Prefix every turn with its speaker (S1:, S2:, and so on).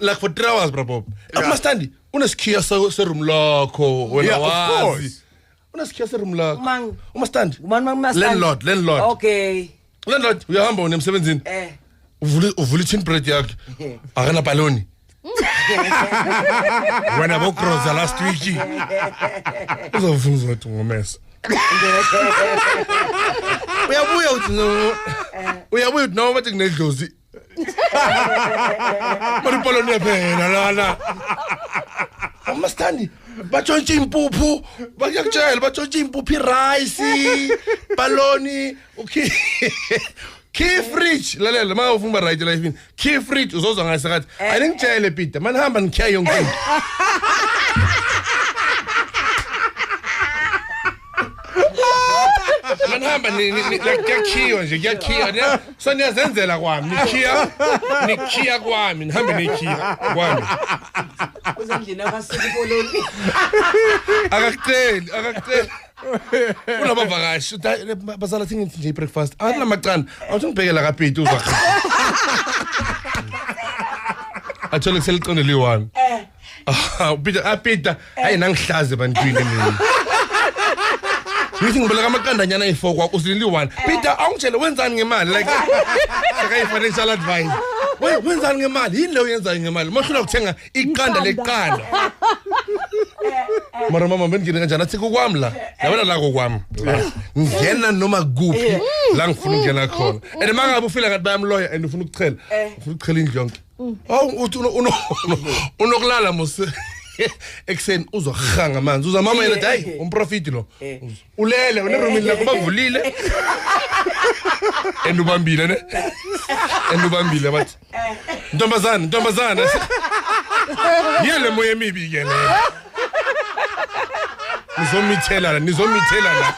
S1: like for 3 hours bro. Akumastandi unesikhiya seroom lakho wena wazi. Unesikhiya seroom lakho. Umastandi. Landlord.
S2: Okay.
S1: Landlord uyahamba unemsebenzini. Uvula tin bread yakhe. Akana baloni. Wena bokroza last week. Uzofunza ukuthi ngomesa. Uyabuya uthi no bathi kunedlozi. Maripoloni phela lana. Umastandi batshontsha impuphu, bayakutshela batshontsha impuphu rice, baloni, okay. Key fridge lalela mawufuna right life key fridge uzozwa ngasakathi ayingitshele Peter manje hamba ngikhiya yonke into manje hamba ngiyakhiya nje ngiyakhiya so niyazenzela kwami nikhiya kwami nihambe nikhiya kwami
S2: uzandlina akasipoloni
S1: akakuteli unabavakashi bazala thingithi nje breakfast athi lamacana awuthi ngibhekela ka Peter uzwa athole kuseliqonde liwami Peter hayi nangihlaze bantwini mina ngithi ngibeleka amaqandanyana ayi4 kwa usili 1 Peter awungitshele wenzani ngemali like sakayi financial advice wenzani ngemali yini leyo yenzayo ngemali mashuna ukuthenga iqanda leqanda mara mama bengine kanjani athi kukwami la yabona la kokwami ngena noma kuphi la ngifuna ukungena khona and mangabe ufila ngathi bayamloya and ufuna ukuchela indlu yonke uthi unokulala mos ekseni uzohanga manzi uzamama yena hayi umprofit lo ulele unerumini lakho bavulile endubambile bathi ntombazana yele moya emibi ke le nizomithela la